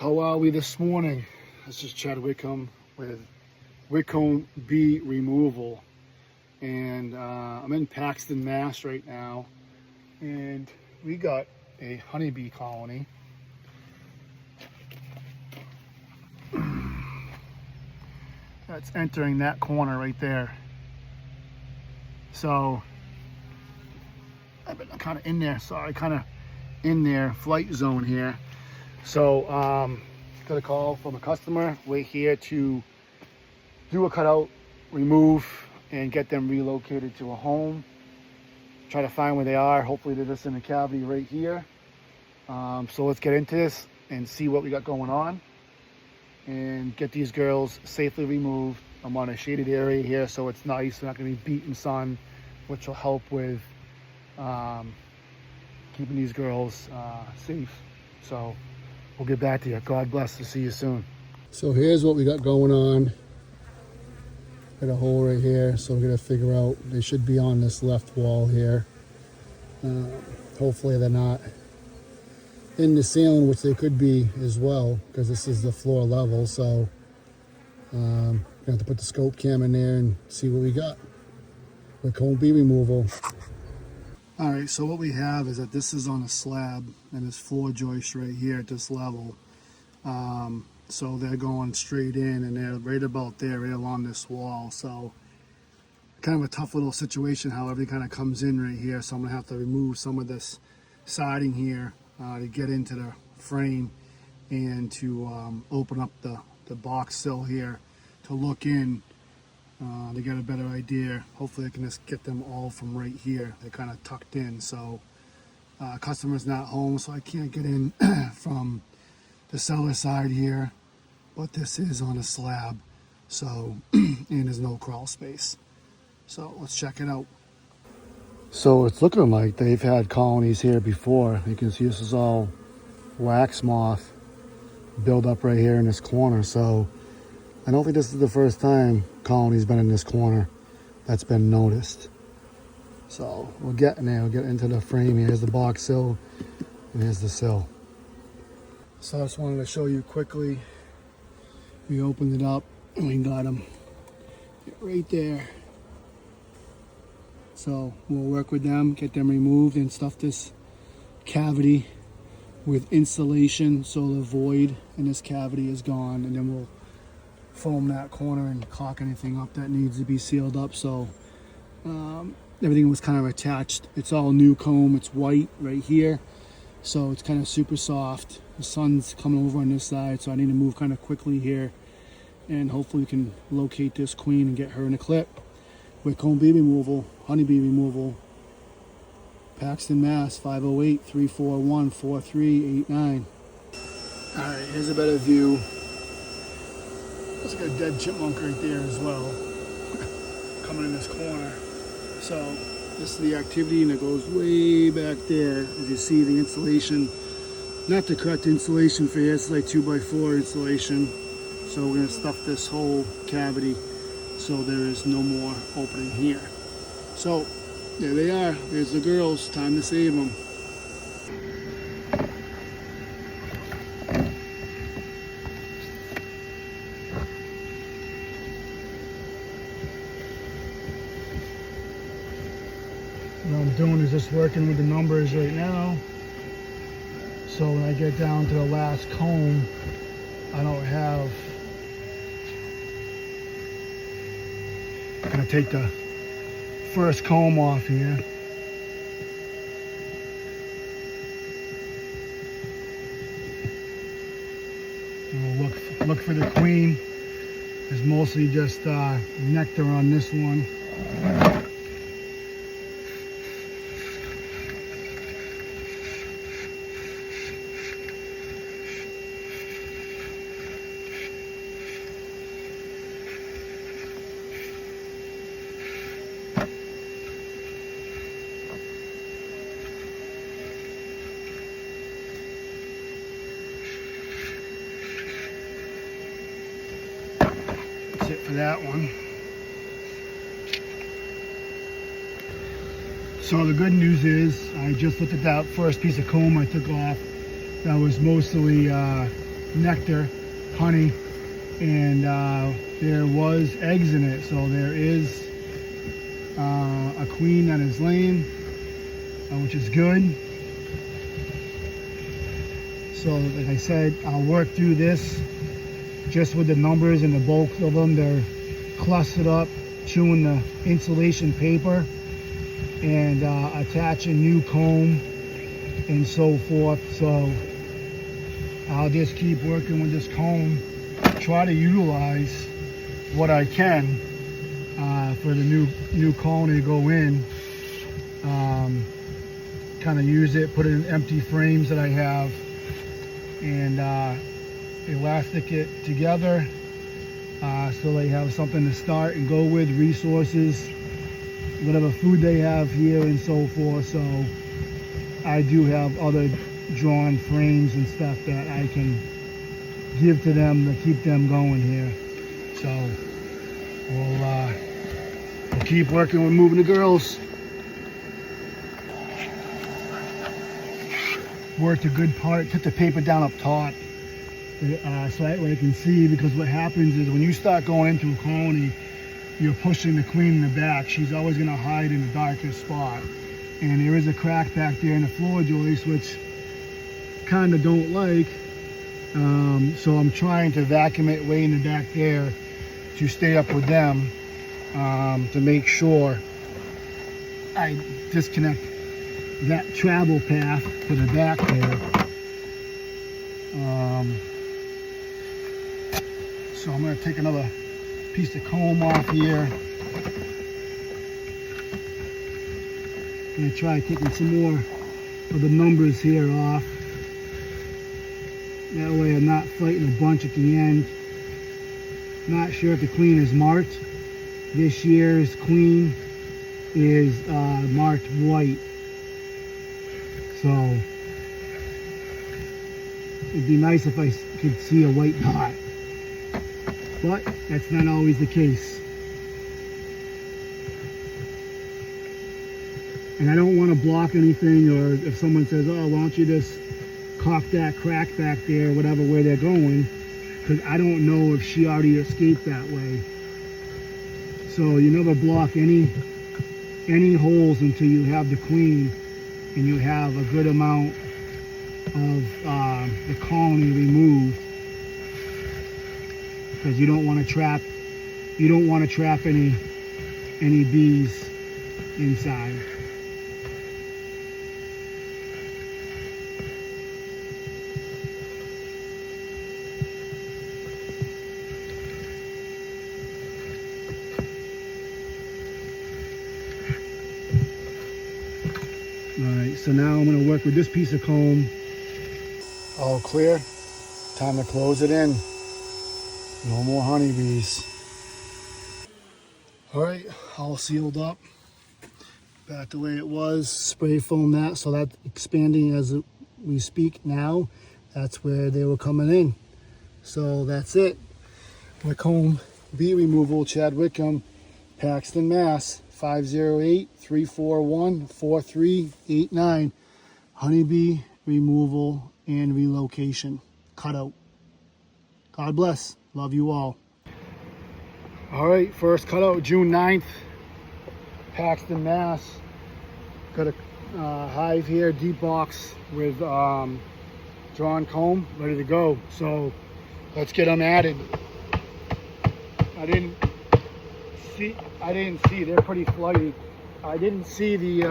How are we this morning? This is Chad Wickham with Wickham Bee Removal, and I'm in Paxton, Mass right now, and we got a honeybee colony. That's entering that corner right there. So I've been kind of in there, flight zone here. So got a call from a customer. We're here to do a cutout, remove, and get them relocated to a home. Try to find where they are. Hopefully they're just in a cavity right here. So let's get into this and see what we got going on and get these girls safely removed. I'm on a shaded area here, so it's nice. They're not going to be beaten sun, which will help with keeping these girls safe. So we'll get back to you. God bless. To see you soon. So here's what we got going on. Got a hole right here, so we're gonna figure out. They should be on this left wall here. Hopefully they're not in the ceiling, which they could be as well, because this is the floor level. So gonna have to put the scope cam in there and see what we got. With cone bee removal. All right, so what we have is that this is on a slab and this floor joist right here at this level. So they're going straight in and they're right about there, right along this wall. So kind of a tough little situation how everything kind of comes in right here. So I'm gonna have to remove some of this siding here to get into the frame and to open up the box sill here to look in to get a better idea. Hopefully I can just get them all from right here. They're kind of tucked in. So customer's not home, so I can't get in from the cellar side here, but this is on a slab, so and there's no crawl space. So let's check it out. So it's looking like they've had colonies here before. You can see this is all wax moth build up right here in this corner. So I don't think this is the first time colony's been in this corner that's been noticed. So we'll get in there, we'll get into the frame. Here's the box sill, and here's the sill. So I just wanted to show you quickly. We opened it up and we got them right there. So we'll work with them, get them removed and stuff this cavity with insulation so the void in this cavity is gone, and then we'll foam that corner and caulk anything up that needs to be sealed up. So everything was kind of attached. It's all new comb. It's white right here, so it's kind of super soft. The sun's coming over on this side, so I need to move kind of quickly here, and hopefully we can locate this queen and get her in a clip with cone bee removal, honeybee removal. Paxton, Mass, 508-341-4389. All right, here's a better view. Looks like a dead chipmunk right there as well, coming in this corner. So this is the activity, and it goes way back there. As you see, the insulation, not the correct insulation for here, it's like 2x4 insulation. So we're gonna stuff this whole cavity so there is no more opening here. So there they are, there's the girls, time to save them. What I'm doing is just working with the numbers right now. So when I get down to the last comb, I don't have, I'm gonna take the first comb off here. And we'll look for the queen. There's mostly just nectar on this one. It for that one. So the good news is I just looked at that first piece of comb I took off. That was mostly nectar, honey, and there was eggs in it. So there is a queen that is laying, which is good. So like I said, I'll work through this just with the numbers and the bulk of them. They're clustered up, chewing the insulation paper, and attach a new comb and so forth. So I'll just keep working with this comb, try to utilize what I can for the new colony to go in. Kind of use it, put it in empty frames that I have, and elastic it together so they have something to start and go with, resources, whatever food they have here and so forth. So I do have other drawn frames and stuff that I can give to them to keep them going here. So we'll keep working with moving the girls. Worked a good part, put the paper down up top so that way I can see, because what happens is when you start going into a colony, you're pushing the queen in the back. She's always going to hide in the darkest spot, and there is a crack back there in the floor joist, which kind of don't like. So I'm trying to vacuum it way in the back there to stay up with them, to make sure I disconnect that travel path to the back there. So I'm going to take another piece of comb off here. I'm going to try taking some more of the numbers here off. That way I'm not fighting a bunch at the end. Not sure if the queen is marked. This year's queen is marked white. So it'd be nice if I could see a white dot, but that's not always the case. And I don't want to block anything, or if someone says, oh, why don't you just caulk that crack back there, whatever way they're going, because I don't know if she already escaped that way. So you never block any holes until you have the queen and you have a good amount of the colony removed, because you don't want to trap any bees inside. Alright, so now I'm going to work with this piece of comb. All clear. Time to close it in. No more honeybees. Alright, all sealed up. Back the way it was. Spray foam that, so that's expanding as we speak now. That's where they were coming in. So that's it. My comb bee removal, Chad Wickham, Paxton, Mass. 508-341-4389. Honeybee removal and relocation. Cutout. God bless. Love you all. All right, first cutout, June 9th. Paxton, Mass. Got a hive here, deep box with drawn comb, ready to go. So let's get them added. I didn't see, they're pretty flighty. I didn't see the